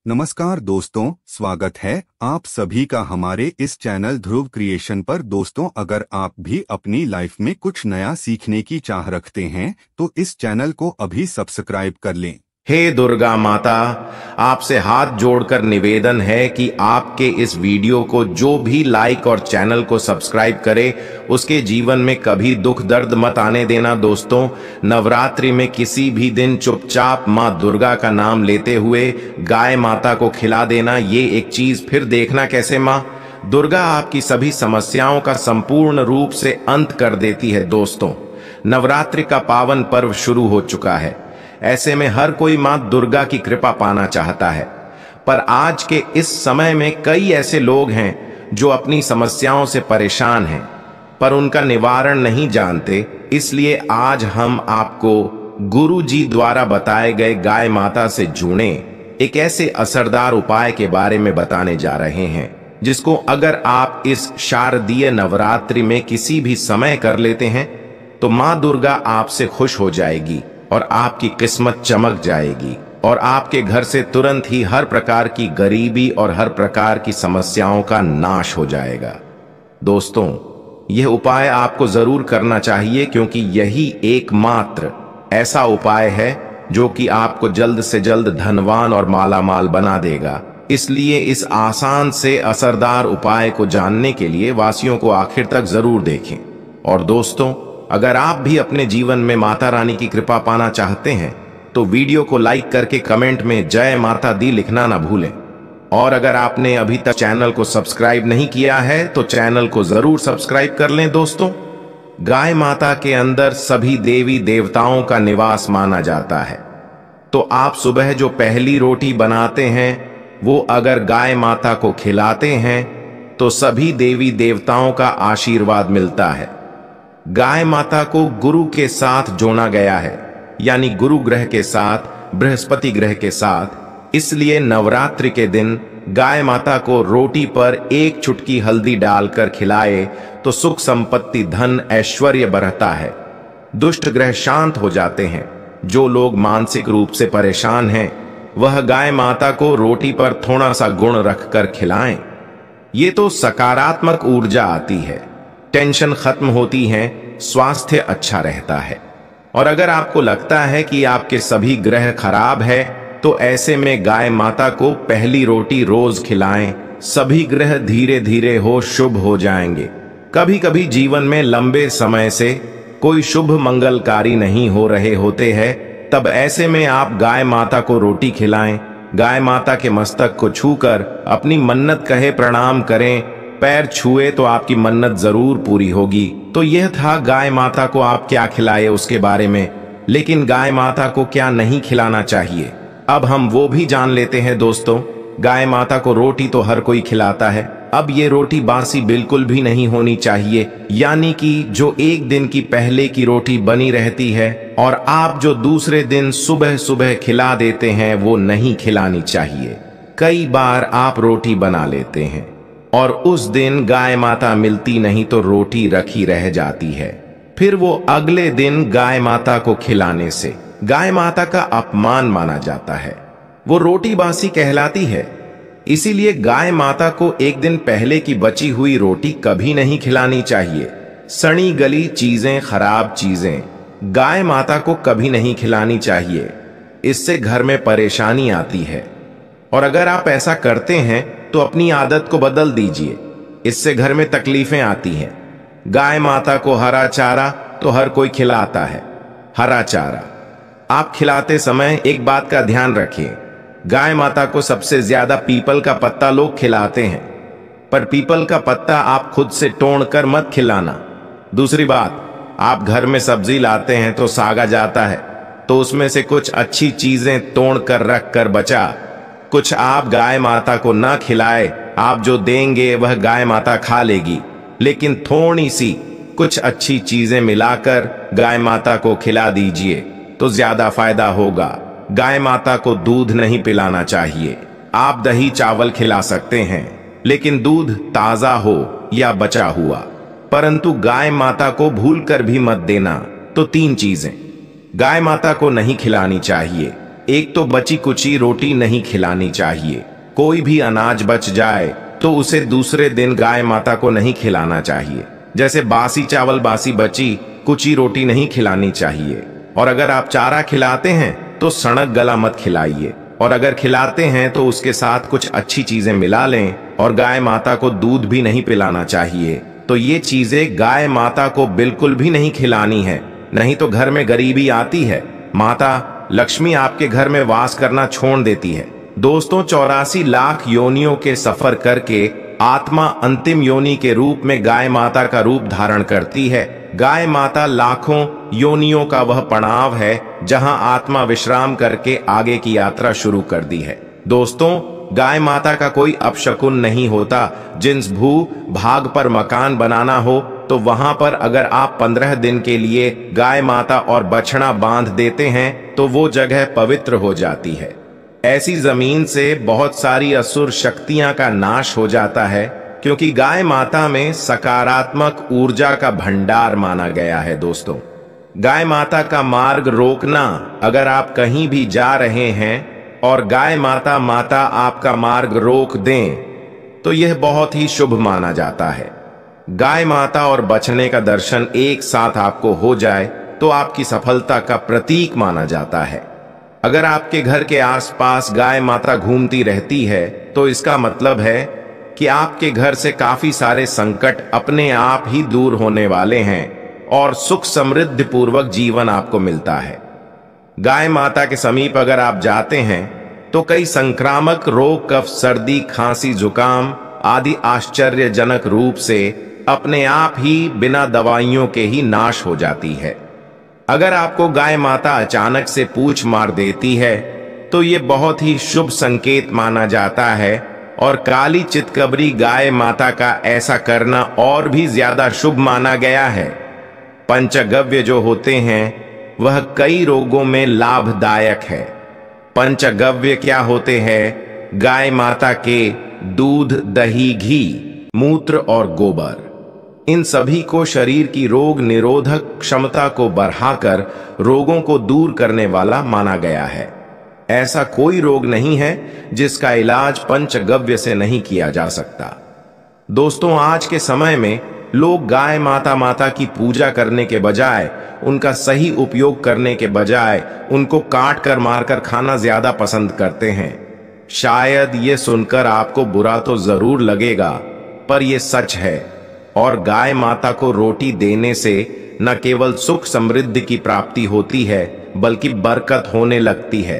नमस्कार दोस्तों, स्वागत है आप सभी का हमारे इस चैनल ध्रुव क्रिएशन पर। दोस्तों, अगर आप भी अपनी लाइफ में कुछ नया सीखने की चाह रखते हैं तो इस चैनल को अभी सब्सक्राइब कर लें। हे दुर्गा माता, आपसे हाथ जोड़कर निवेदन है कि आपके इस वीडियो को जो भी लाइक और चैनल को सब्सक्राइब करे उसके जीवन में कभी दुख दर्द मत आने देना। दोस्तों, नवरात्रि में किसी भी दिन चुपचाप माँ दुर्गा का नाम लेते हुए गाय माता को खिला देना, ये एक चीज फिर देखना कैसे माँ दुर्गा आपकी सभी समस्याओं का संपूर्ण रूप से अंत कर देती है। दोस्तों, नवरात्रि का पावन पर्व शुरू हो चुका है। ऐसे में हर कोई मां दुर्गा की कृपा पाना चाहता है, पर आज के इस समय में कई ऐसे लोग हैं जो अपनी समस्याओं से परेशान हैं पर उनका निवारण नहीं जानते। इसलिए आज हम आपको गुरु जी द्वारा बताए गए गाय माता से जुड़े एक ऐसे असरदार उपाय के बारे में बताने जा रहे हैं, जिसको अगर आप इस शारदीय नवरात्रि में किसी भी समय कर लेते हैं तो मां दुर्गा आपसे खुश हो जाएगी और आपकी किस्मत चमक जाएगी और आपके घर से तुरंत ही हर प्रकार की गरीबी और हर प्रकार की समस्याओं का नाश हो जाएगा। दोस्तों, यह उपाय आपको जरूर करना चाहिए, क्योंकि यही एकमात्र ऐसा उपाय है जो कि आपको जल्द से जल्द धनवान और मालामाल बना देगा। इसलिए इस आसान से असरदार उपाय को जानने के लिए वासियों को आखिर तक जरूर देखें। और दोस्तों, अगर आप भी अपने जीवन में माता रानी की कृपा पाना चाहते हैं तो वीडियो को लाइक करके कमेंट में जय माता दी लिखना ना भूलें। और अगर आपने अभी तक चैनल को सब्सक्राइब नहीं किया है तो चैनल को जरूर सब्सक्राइब कर लें। दोस्तों, गाय माता के अंदर सभी देवी देवताओं का निवास माना जाता है, तो आप सुबह जो पहली रोटी बनाते हैं वो अगर गाय माता को खिलाते हैं तो सभी देवी देवताओं का आशीर्वाद मिलता है। गाय माता को गुरु के साथ जोड़ा गया है, यानी गुरु ग्रह के साथ, बृहस्पति ग्रह के साथ। इसलिए नवरात्रि के दिन गाय माता को रोटी पर एक चुटकी हल्दी डालकर खिलाए तो सुख संपत्ति धन ऐश्वर्य बढ़ता है, दुष्ट ग्रह शांत हो जाते हैं। जो लोग मानसिक रूप से परेशान हैं वह गाय माता को रोटी पर थोड़ा सा गुण रखकर खिलाएं। ये तो सकारात्मक ऊर्जा आती है, टेंशन खत्म होती है, स्वास्थ्य अच्छा रहता है। और अगर आपको लगता है कि आपके सभी ग्रह खराब है तो ऐसे में गाय माता को पहली रोटी रोज खिलाएं, सभी ग्रह धीरे धीरे हो शुभ हो जाएंगे। कभी कभी जीवन में लंबे समय से कोई शुभ मंगलकारी नहीं हो रहे होते हैं, तब ऐसे में आप गाय माता को रोटी खिलाएं, गाय माता के मस्तक को छूकर अपनी मन्नत कहे प्रणाम करें, पैर छुए तो आपकी मन्नत जरूर पूरी होगी। तो यह था गाय माता को आप क्या खिलाए उसके बारे में, लेकिन गाय माता को क्या नहीं खिलाना चाहिए अब हम वो भी जान लेते हैं। दोस्तों, गाय माता को रोटी तो हर कोई खिलाता है, अब ये रोटी बासी बिल्कुल भी नहीं होनी चाहिए, यानी कि जो एक दिन की पहले की रोटी बनी रहती है और आप जो दूसरे दिन सुबह सुबह खिला देते हैं वो नहीं खिलानी चाहिए। कई बार आप रोटी बना लेते हैं और उस दिन गाय माता मिलती नहीं तो रोटी रखी रह जाती है, फिर वो अगले दिन गाय माता को खिलाने से गाय माता का अपमान माना जाता है, वो रोटी बासी कहलाती है। इसीलिए गाय माता को एक दिन पहले की बची हुई रोटी कभी नहीं खिलानी चाहिए। सड़ी गली चीजें, खराब चीजें गाय माता को कभी नहीं खिलानी चाहिए, इससे घर में परेशानी आती है। और अगर आप ऐसा करते हैं तो अपनी आदत को बदल दीजिए, इससे घर में तकलीफें आती हैं। गाय माता को हरा चारा तो हर कोई खिलाता है, हरा चारा आप खिलाते समय एक बात का ध्यान रखिए, गाय माता को सबसे ज्यादा पीपल का पत्ता लोग खिलाते हैं, पर पीपल का पत्ता आप खुद से तोड़कर मत खिलाना। दूसरी बात, आप घर में सब्जी लाते हैं तो सागा जाता है, तो उसमें से कुछ अच्छी चीजें तोड़कर रख कर बचा कुछ आप गाय माता को ना खिलाए, आप जो देंगे वह गाय माता खा लेगी, लेकिन थोड़ी सी कुछ अच्छी चीजें मिलाकर गाय माता को खिला दीजिए तो ज्यादा फायदा होगा। गाय माता को दूध नहीं पिलाना चाहिए, आप दही चावल खिला सकते हैं, लेकिन दूध ताजा हो या बचा हुआ, परंतु गाय माता को भूलकर भी मत देना। तो 3 चीजें गाय माता को नहीं खिलानी चाहिए। एक तो बची कुची रोटी नहीं खिलानी चाहिए। कोई भी अनाज बच जाए तो उसे दूसरे दिन गाय माता को नहीं खिलाना चाहिए। जैसे बासी चावल, बासी बची कुची रोटी नहीं खिलानी चाहिए। और अगर आप चारा खिलाते हैं तो सड़क गला मत खिलाइए, और अगर खिलाते हैं तो उसके साथ कुछ अच्छी चीजें मिला लें। और गाय माता को दूध भी नहीं पिलाना चाहिए। तो ये चीजें गाय माता को बिल्कुल भी नहीं खिलानी है, नहीं तो घर में गरीबी आती है। माता लक्ष्मी आपके घर में वास करना छोड़ देती है। दोस्तों, 84 लाख योनियों के सफर करके आत्मा अंतिम योनि के रूप में गाय माता का रूप धारण करती है। गाय माता लाखों योनियों का वह पड़ाव है जहां आत्मा विश्राम करके आगे की यात्रा शुरू कर दी है। दोस्तों, गाय माता का कोई अपशकुन नहीं होता। जिस भू भाग पर मकान बनाना हो तो वहां पर अगर आप 15 दिन के लिए गाय माता और बछड़ा बांध देते हैं तो वो जगह पवित्र हो जाती है। ऐसी जमीन से बहुत सारी असुर शक्तियां का नाश हो जाता है, क्योंकि गाय माता में सकारात्मक ऊर्जा का भंडार माना गया है। दोस्तों, गाय माता का मार्ग रोकना, अगर आप कहीं भी जा रहे हैं और गाय माता आपका मार्ग रोक दें तो यह बहुत ही शुभ माना जाता है। गाय माता और बछड़े का दर्शन एक साथ आपको हो जाए तो आपकी सफलता का प्रतीक माना जाता है। अगर आपके घर के आसपास गाय माता घूमती रहती है तो इसका मतलब है कि आपके घर से काफी सारे संकट अपने आप ही दूर होने वाले हैं और सुख समृद्धि पूर्वक जीवन आपको मिलता है। गाय माता के समीप अगर आप जाते हैं तो कई संक्रामक रोग, कफ, सर्दी, खांसी, जुकाम आदि आश्चर्यजनक रूप से अपने आप ही बिना दवाइयों के ही नाश हो जाती है। अगर आपको गाय माता अचानक से पूछ मार देती है तो ये बहुत ही शुभ संकेत माना जाता है, और काली चितकबरी गाय माता का ऐसा करना और भी ज्यादा शुभ माना गया है। पंचगव्य जो होते हैं वह कई रोगों में लाभदायक है। पंचगव्य क्या होते हैं? गाय माता के दूध, दही, घी, मूत्र और गोबर। इन सभी को शरीर की रोग निरोधक क्षमता को बढ़ाकर रोगों को दूर करने वाला माना गया है। ऐसा कोई रोग नहीं है जिसका इलाज पंचगव्य से नहीं किया जा सकता। दोस्तों, आज के समय में लोग गाय माता की पूजा करने के बजाय, उनका सही उपयोग करने के बजाय उनको काट कर मारकर खाना ज्यादा पसंद करते हैं। शायद ये सुनकर आपको बुरा तो जरूर लगेगा, पर यह सच है। और गाय माता को रोटी देने से न केवल सुख समृद्धि की प्राप्ति होती है बल्कि बरकत होने लगती है।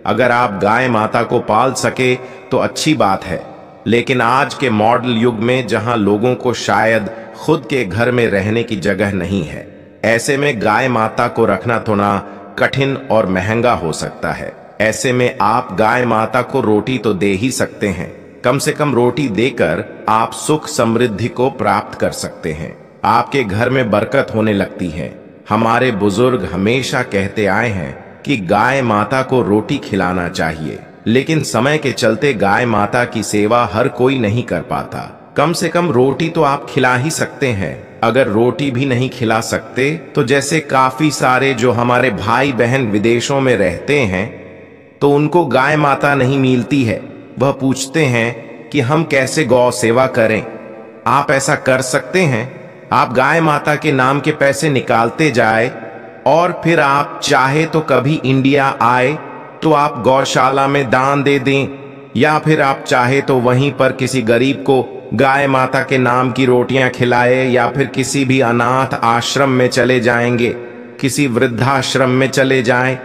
अगर आप गाय माता को पाल सके तो अच्छी बात है, लेकिन आज के मॉडल युग में जहां लोगों को शायद खुद के घर में रहने की जगह नहीं है, ऐसे में गाय माता को रखना थोड़ा कठिन और महंगा हो सकता है। ऐसे में आप गाय माता को रोटी तो दे ही सकते हैं। कम से कम रोटी देकर आप सुख समृद्धि को प्राप्त कर सकते हैं। आपके घर में बरकत होने लगती है। हमारे बुजुर्ग हमेशा कहते आए हैं कि गाय माता को रोटी खिलाना चाहिए, लेकिन समय के चलते गाय माता की सेवा हर कोई नहीं कर पाता। कम से कम रोटी तो आप खिला ही सकते हैं। अगर रोटी भी नहीं खिला सकते तो जैसे काफी सारे जो हमारे भाई बहन विदेशों में रहते हैं तो उनको गाय माता नहीं मिलती है, वह पूछते हैं कि हम कैसे गौ सेवा करें। आप ऐसा कर सकते हैं, आप गाय माता के नाम के पैसे निकालते जाए और फिर आप चाहे तो कभी इंडिया आए तो आप गौशाला में दान दे दें, या फिर आप चाहे तो वहीं पर किसी गरीब को गाय माता के नाम की रोटियां खिलाए, या फिर किसी भी अनाथ आश्रम में चले जाएंगे, किसी वृद्धाश्रम में चले जाएं,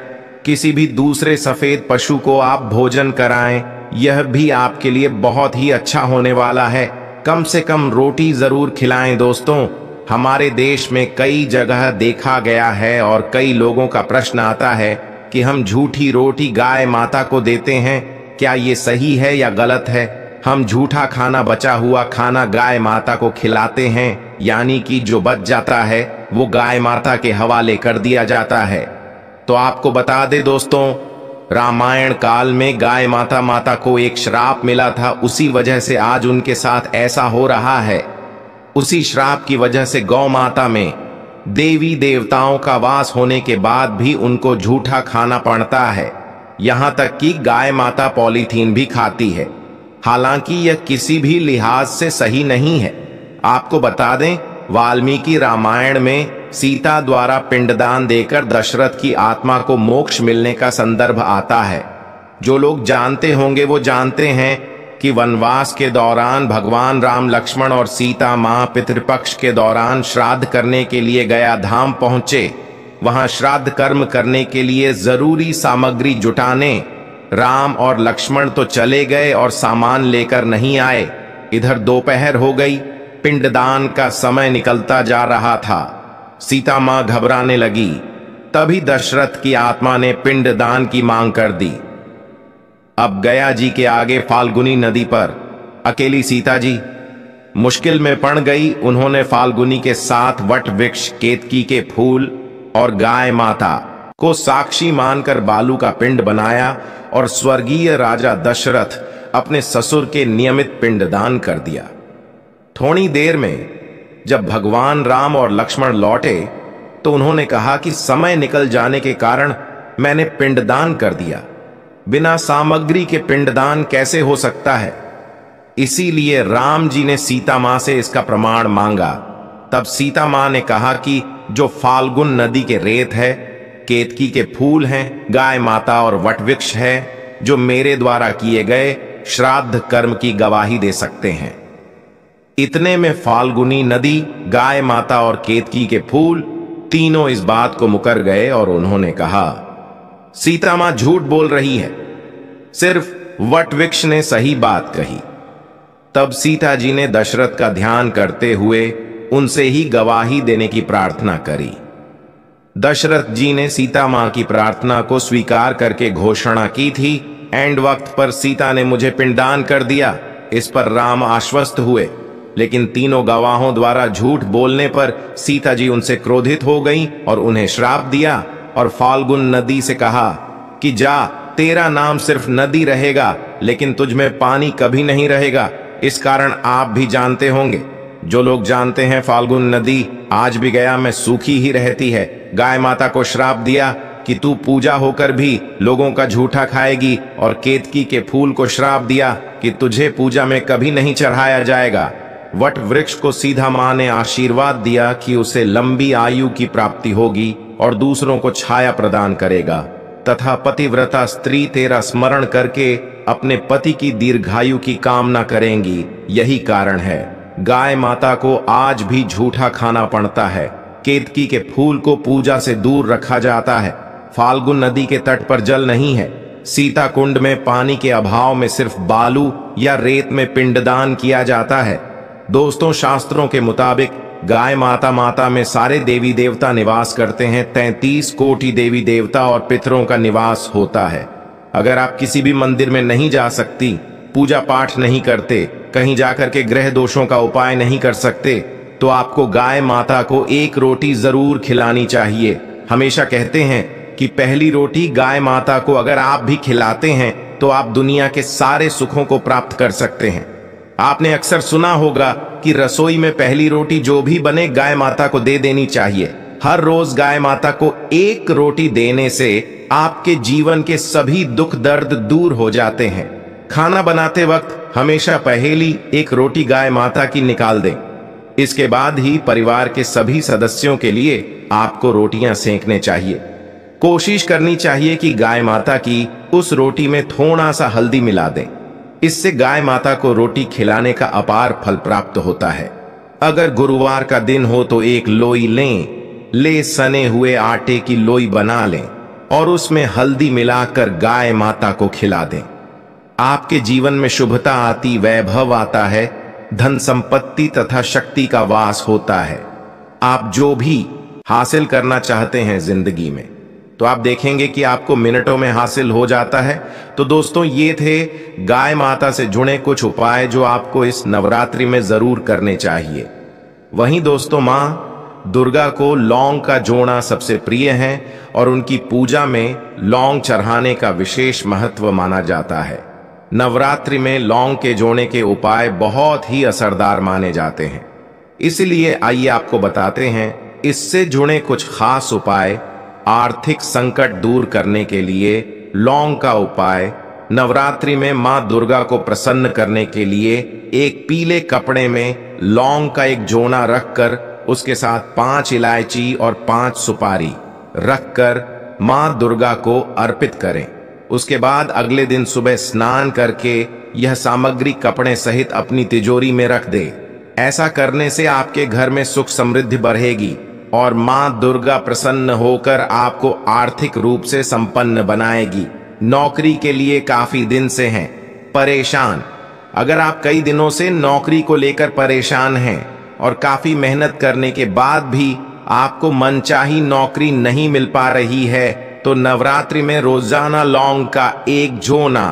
किसी भी दूसरे सफेद पशु को आप भोजन कराएं। यह भी आपके लिए बहुत ही अच्छा होने वाला है। कम से कम रोटी जरूर खिलाएं। दोस्तों, हमारे देश में कई जगह देखा गया है और कई लोगों का प्रश्न आता है कि हम झूठी रोटी गाय माता को देते हैं, क्या ये सही है या गलत है? हम झूठा खाना, बचा हुआ खाना गाय माता को खिलाते हैं, यानी कि जो बच जाता है वो गाय माता के हवाले कर दिया जाता है। तो आपको बता दे दोस्तों, रामायण काल में गाय माता को एक श्राप मिला था, उसी वजह से आज उनके साथ ऐसा हो रहा है। उसी श्राप की वजह से गौ माता में देवी देवताओं का वास होने के बाद भी उनको झूठा खाना पड़ता है। यहां तक कि गाय माता पॉलीथीन भी खाती है। हालांकि यह किसी भी लिहाज से सही नहीं है। आपको बता दें, वाल्मीकि रामायण में सीता द्वारा पिंडदान देकर दशरथ की आत्मा को मोक्ष मिलने का संदर्भ आता है। जो लोग जानते होंगे वो जानते हैं कि वनवास के दौरान भगवान राम, लक्ष्मण और सीता मां पितृपक्ष के दौरान श्राद्ध करने के लिए गया धाम पहुंचे। वहां श्राद्ध कर्म करने के लिए जरूरी सामग्री जुटाने राम और लक्ष्मण तो चले गए और सामान लेकर नहीं आए। इधर दोपहर हो गई, पिंडदान का समय निकलता जा रहा था। सीता मां घबराने लगी। तभी दशरथ की आत्मा ने पिंडदान की मांग कर दी। अब गया जी के आगे फाल्गुनी नदी पर अकेली सीता जी मुश्किल में पड़ गई। उन्होंने फाल्गुनी के साथ वट वृक्ष, केतकी के फूल और गाय माता को साक्षी मानकर बालू का पिंड बनाया और स्वर्गीय राजा दशरथ अपने ससुर के नियमित पिंडदान कर दिया। थोड़ी देर में जब भगवान राम और लक्ष्मण लौटे तो उन्होंने कहा कि समय निकल जाने के कारण मैंने पिंडदान कर दिया। बिना सामग्री के पिंडदान कैसे हो सकता है? इसीलिए राम जी ने सीता मां से इसका प्रमाण मांगा। तब सीता मां ने कहा कि जो फाल्गुन नदी के रेत है, केतकी के फूल हैं, गाय माता और वटवृक्ष है, जो मेरे द्वारा किए गए श्राद्ध कर्म की गवाही दे सकते हैं। इतने में फाल्गुनी नदी, गाय माता और केतकी के फूल तीनों इस बात को मुकर गए और उन्होंने कहा, सीता मां झूठ बोल रही है, सिर्फ वटवृक्ष ने सही बात कही। तब सीता जी ने दशरथ का ध्यान करते हुए उनसे ही गवाही देने की प्रार्थना करी। दशरथ जी ने सीता मां की प्रार्थना को स्वीकार करके घोषणा की थी, एंड वक्त पर सीता ने मुझे पिंडदान कर दिया। इस पर राम आश्वस्त हुए, लेकिन तीनों गवाहों द्वारा झूठ बोलने पर सीता जी उनसे क्रोधित हो गईं और उन्हें श्राप दिया और फाल्गुन नदी से कहा कि जा, तेरा नाम सिर्फ नदी रहेगा, लेकिन तुझ में पानी कभी नहीं रहेगा। इस कारण आप भी जानते होंगे। जो लोग जानते हैं, फाल्गुन नदी आज भी गया में सूखी ही रहती है। गाय माता को श्राप दिया कि तू पूजा होकर भी लोगों का झूठा खाएगी, और केतकी के फूल को श्राप दिया कि तुझे पूजा में कभी नहीं चढ़ाया जाएगा। वट वृक्ष को सीधा मां ने आशीर्वाद दिया कि उसे लंबी आयु की प्राप्ति होगी और दूसरों को छाया प्रदान करेगा, तथा पतिव्रता स्त्री तेरा स्मरण करके अपने पति की दीर्घायु की कामना करेंगी। यही कारण है गाय माता को आज भी झूठा खाना पड़ता है। केतकी के फूल को पूजा से दूर रखा जाता है। फाल्गुन नदी के तट पर जल नहीं है। सीता कुंड में पानी के अभाव में सिर्फ बालू या रेत में पिंडदान किया जाता है। दोस्तों, शास्त्रों के मुताबिक गाय माता में सारे देवी देवता निवास करते हैं। 33 कोटि देवी देवता और पितरों का निवास होता है। अगर आप किसी भी मंदिर में नहीं जा सकती, पूजा पाठ नहीं करते, कहीं जाकर के ग्रह दोषों का उपाय नहीं कर सकते, तो आपको गाय माता को एक रोटी जरूर खिलानी चाहिए। हमेशा कहते हैं कि पहली रोटी गाय माता को अगर आप भी खिलाते हैं तो आप दुनिया के सारे सुखों को प्राप्त कर सकते हैं। आपने अक्सर सुना होगा कि रसोई में पहली रोटी जो भी बने गाय माता को दे देनी चाहिए। हर रोज गाय माता को एक रोटी देने से आपके जीवन के सभी दुख दर्द दूर हो जाते हैं। खाना बनाते वक्त हमेशा पहली एक रोटी गाय माता की निकाल दें। इसके बाद ही परिवार के सभी सदस्यों के लिए आपको रोटियां सेंकने चाहिए। कोशिश करनी चाहिए कि गाय माता की उस रोटी में थोड़ा सा हल्दी मिला दें। इससे गाय माता को रोटी खिलाने का अपार फल प्राप्त होता है। अगर गुरुवार का दिन हो तो एक लोई ले सने हुए आटे की लोई बना लें और उसमें हल्दी मिलाकर गाय माता को खिला दें। आपके जीवन में शुभता आती, वैभव आता है, धन संपत्ति तथा शक्ति का वास होता है। आप जो भी हासिल करना चाहते हैं जिंदगी में, तो आप देखेंगे कि आपको मिनटों में हासिल हो जाता है। तो दोस्तों, ये थे गाय माता से जुड़े कुछ उपाय जो आपको इस नवरात्रि में जरूर करने चाहिए। वहीं दोस्तों, मां दुर्गा को लौंग का जोड़ा सबसे प्रिय है और उनकी पूजा में लौंग चढ़ाने का विशेष महत्व माना जाता है। नवरात्रि में लौंग के जोड़े के उपाय बहुत ही असरदार माने जाते हैं। इसलिए आइए आपको बताते हैं इससे जुड़े कुछ खास उपाय आर्थिक संकट दूर करने के लिए लौंग का उपाय। नवरात्रि में मां दुर्गा को प्रसन्न करने के लिए एक पीले कपड़े में लौंग का एक जोना रखकर उसके साथ 5 इलायची और 5 सुपारी रखकर मां दुर्गा को अर्पित करें। उसके बाद अगले दिन सुबह स्नान करके यह सामग्री कपड़े सहित अपनी तिजोरी में रख दे। ऐसा करने से आपके घर में सुख समृद्धि बढ़ेगी और मां दुर्गा प्रसन्न होकर आपको आर्थिक रूप से संपन्न बनाएगी। नौकरी के लिए काफी दिन से हैं परेशान। अगर आप कई दिनों से नौकरी को लेकर परेशान हैं और काफी मेहनत करने के बाद भी आपको मनचाही नौकरी नहीं मिल पा रही है, तो नवरात्रि में रोजाना लौंग का एक जोना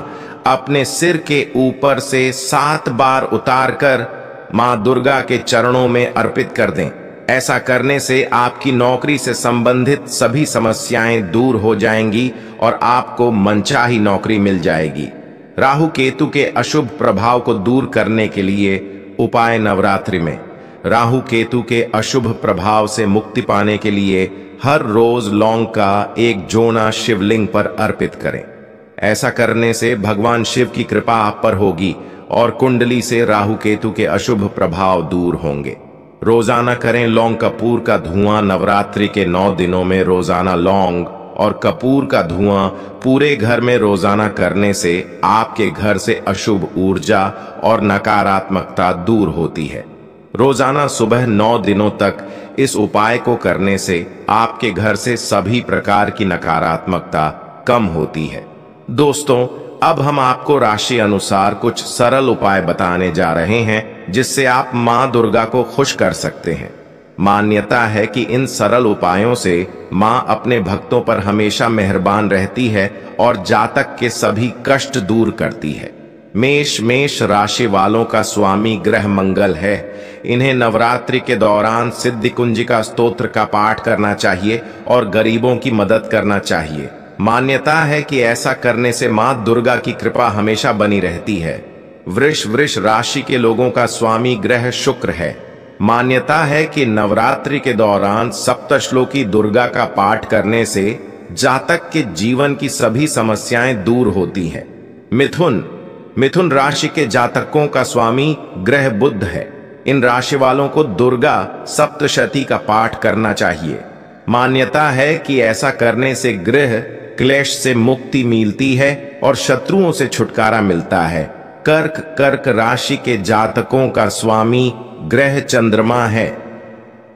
अपने सिर के ऊपर से 7 बार उतारकर मां दुर्गा के चरणों में अर्पित कर दें। ऐसा करने से आपकी नौकरी से संबंधित सभी समस्याएं दूर हो जाएंगी और आपको मनचाही नौकरी मिल जाएगी। राहु केतु के अशुभ प्रभाव को दूर करने के लिए उपाय। नवरात्रि में राहु केतु के अशुभ प्रभाव से मुक्ति पाने के लिए हर रोज लौंग का एक जोना शिवलिंग पर अर्पित करें। ऐसा करने से भगवान शिव की कृपा आप पर होगी और कुंडली से राहु केतु के अशुभ प्रभाव दूर होंगे। रोजाना करें लौंग कपूर का धुआं। नवरात्रि के 9 दिनों में रोजाना लौंग और कपूर का धुआं पूरे घर में रोजाना करने से आपके घर से अशुभ ऊर्जा और नकारात्मकता दूर होती है। रोजाना सुबह 9 दिनों तक इस उपाय को करने से आपके घर से सभी प्रकार की नकारात्मकता कम होती है। दोस्तों, अब हम आपको राशि अनुसार कुछ सरल उपाय बताने जा रहे हैं जिससे आप मां दुर्गा को खुश कर सकते हैं। मान्यता है कि इन सरल उपायों से मां अपने भक्तों पर हमेशा मेहरबान रहती है और जातक के सभी कष्ट दूर करती है। मेष राशि वालों का स्वामी ग्रह मंगल है। इन्हें नवरात्रि के दौरान सिद्धि कुंजिका स्तोत्र का पाठ करना चाहिए और गरीबों की मदद करना चाहिए। मान्यता है कि ऐसा करने से मां दुर्गा की कृपा हमेशा बनी रहती है। वृष राशि के लोगों का स्वामी ग्रह शुक्र है। मान्यता है कि नवरात्रि के दौरान सप्तश्लोकी दुर्गा का पाठ करने से जातक के जीवन की सभी समस्याएं दूर होती हैं। मिथुन राशि के जातकों का स्वामी ग्रह बुध है। इन राशि वालों को दुर्गा सप्तशती का पाठ करना चाहिए। मान्यता है कि ऐसा करने से गृह क्लेश से मुक्ति मिलती है और शत्रुओं से छुटकारा मिलता है। कर्क राशि के जातकों का स्वामी ग्रह चंद्रमा है।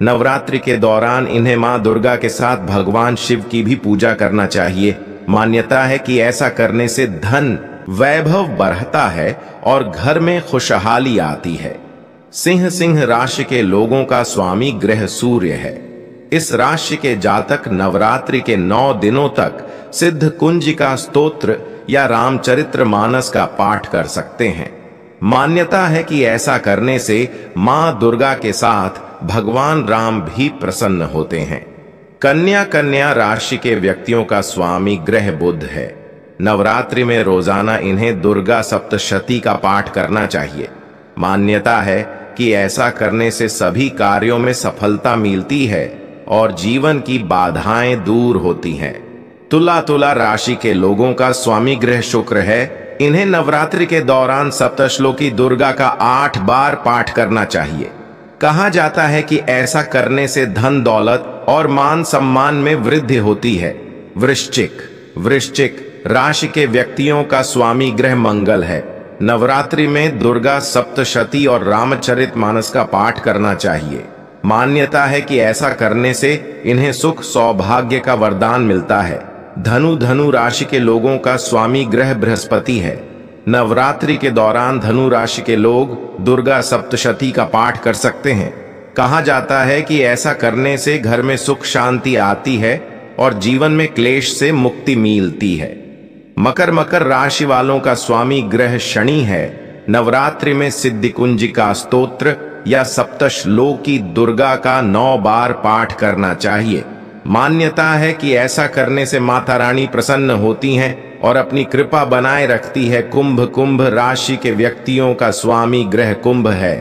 नवरात्रि के दौरान इन्हें मां दुर्गा के साथ भगवान शिव की भी पूजा करना चाहिए। मान्यता है कि ऐसा करने से धन वैभव बढ़ता है और घर में खुशहाली आती है। सिंह राशि के लोगों का स्वामी ग्रह सूर्य है। इस राशि के जातक नवरात्रि के 9 दिनों तक सिद्ध कुंजिका स्तोत्र या रामचरितमानस का पाठ कर सकते हैं। मान्यता है कि ऐसा करने से मां दुर्गा के साथ भगवान राम भी प्रसन्न होते हैं। कन्या राशि के व्यक्तियों का स्वामी ग्रह बुध है। नवरात्रि में रोजाना इन्हें दुर्गा सप्तशती का पाठ करना चाहिए। मान्यता है कि ऐसा करने से सभी कार्यों में सफलता मिलती है और जीवन की बाधाएं दूर होती हैं। तुला राशि के लोगों का स्वामी ग्रह शुक्र है। इन्हें नवरात्रि के दौरान सप्तश्लोकी दुर्गा का 8 बार पाठ करना चाहिए। कहा जाता है कि ऐसा करने से धन दौलत और मान सम्मान में वृद्धि होती है। वृश्चिक राशि के व्यक्तियों का स्वामी ग्रह मंगल है। नवरात्रि में दुर्गा सप्तशती और रामचरितमानस का पाठ करना चाहिए। मान्यता है कि ऐसा करने से इन्हें सुख सौभाग्य का वरदान मिलता है। धनु राशि के लोगों का स्वामी ग्रह बृहस्पति है। नवरात्रि के दौरान धनु राशि के लोग दुर्गा सप्तशती का पाठ कर सकते हैं। कहा जाता है कि ऐसा करने से घर में सुख शांति आती है और जीवन में क्लेश से मुक्ति मिलती है। मकर राशि वालों का स्वामी ग्रह शनि है। नवरात्रि में सिद्धि कुंजिका स्तोत्र या सप्तश्लोकी दुर्गा का 9 बार पाठ करना चाहिए। मान्यता है कि ऐसा करने से माता रानी प्रसन्न होती हैं और अपनी कृपा बनाए रखती है। कुंभ राशि के व्यक्तियों का स्वामी ग्रह कुंभ है।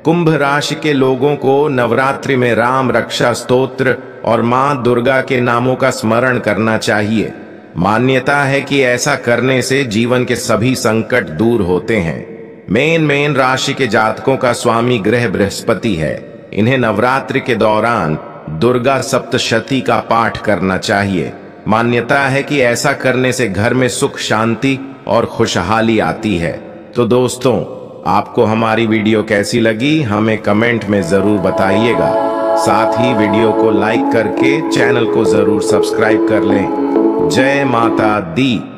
कुंभ राशि के लोगों को नवरात्रि में राम रक्षा स्तोत्र और मां दुर्गा के नामों का स्मरण करना चाहिए। मान्यता है कि ऐसा करने से जीवन के सभी संकट दूर होते हैं। मेन राशि के जातकों का स्वामी ग्रह बृहस्पति है। इन्हें नवरात्रि के दौरान दुर्गा सप्तशती का पाठ करना चाहिए। मान्यता है कि ऐसा करने से घर में सुख शांति और खुशहाली आती है। तो दोस्तों, आपको हमारी वीडियो कैसी लगी हमें कमेंट में जरूर बताइएगा। साथ ही वीडियो को लाइक करके चैनल को जरूर सब्सक्राइब कर लें। जय माता दी।